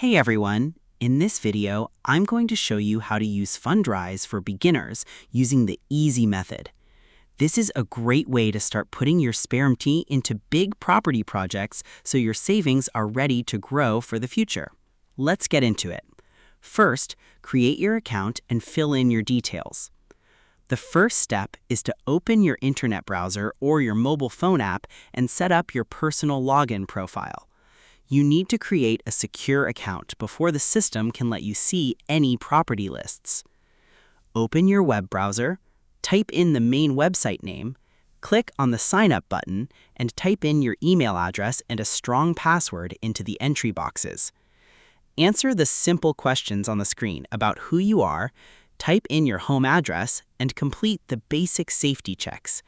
Hey everyone! In this video, I'm going to show you how to use Fundrise for beginners using the easy method. This is a great way to start putting your spare MT into big property projects so your savings are ready to grow for the future. Let's get into it. First, create your account and fill in your details. The first step is to open your internet browser or your mobile phone app and set up your personal login profile. You need to create a secure account before the system can let you see any property lists. Open your web browser, type in the main website name, click on the Sign Up button, and type in your email address and a strong password into the entry boxes. Answer the simple questions on the screen about who you are, type in your home address, and complete the basic safety checks,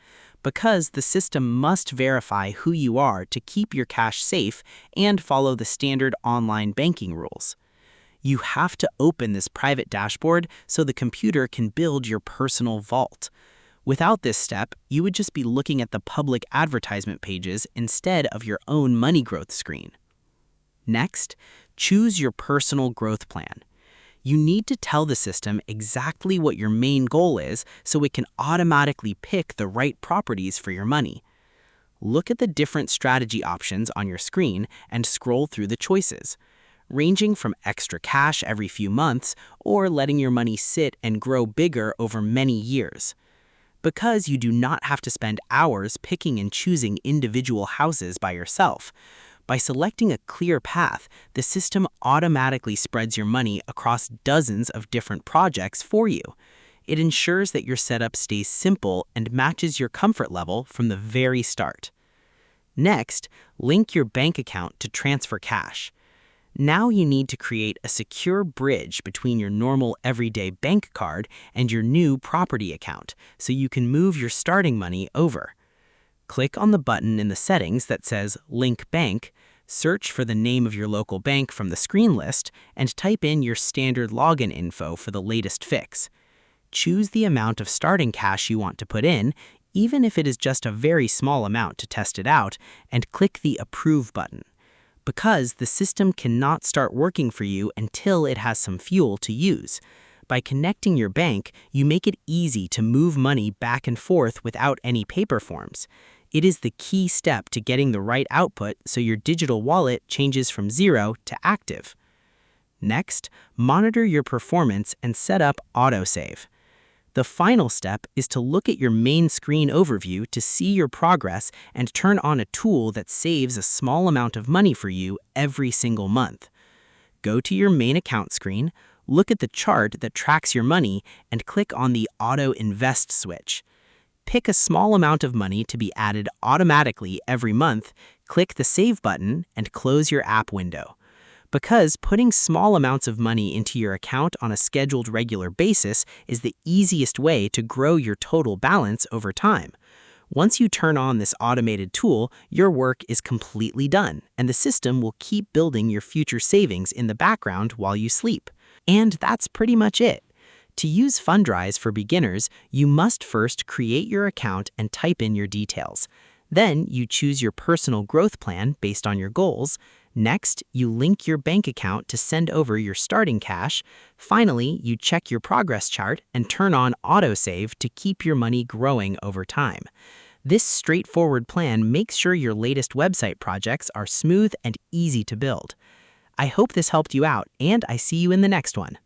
because the system must verify who you are to keep your cash safe and follow the standard online banking rules. You have to open this private dashboard so the computer can build your personal vault. Without this step, you would just be looking at the public advertisement pages instead of your own money growth screen. Next, choose your personal growth plan. You need to tell the system exactly what your main goal is so it can automatically pick the right properties for your money. Look at the different strategy options on your screen and scroll through the choices, ranging from extra cash every few months or letting your money sit and grow bigger over many years. Because you do not have to spend hours picking and choosing individual houses by yourself, by selecting a clear path, the system automatically spreads your money across dozens of different projects for you. It ensures that your setup stays simple and matches your comfort level from the very start. Next, link your bank account to transfer cash. Now you need to create a secure bridge between your normal everyday bank card and your new property account so you can move your starting money over. Click on the button in the settings that says Link Bank, search for the name of your local bank from the screen list, and type in your standard login info for the latest fix. Choose the amount of starting cash you want to put in, even if it is just a very small amount to test it out, and click the Approve button. Because the system cannot start working for you until it has some fuel to use. By connecting your bank, you make it easy to move money back and forth without any paper forms. It is the key step to getting the right output so your digital wallet changes from zero to active. Next, monitor your performance and set up autosave. The final step is to look at your main screen overview to see your progress and turn on a tool that saves a small amount of money for you every single month. Go to your main account screen, look at the chart that tracks your money, and click on the Auto Invest switch. Pick a small amount of money to be added automatically every month, click the Save button, and close your app window. Because putting small amounts of money into your account on a scheduled regular basis is the easiest way to grow your total balance over time. Once you turn on this automated tool, your work is completely done, and the system will keep building your future savings in the background while you sleep. And that's pretty much it. To use Fundrise for beginners, you must first create your account and type in your details. Then you choose your personal growth plan based on your goals. Next, you link your bank account to send over your starting cash. Finally, you check your progress chart and turn on autosave to keep your money growing over time. This straightforward plan makes sure your latest website projects are smooth and easy to build. I hope this helped you out, and I see you in the next one.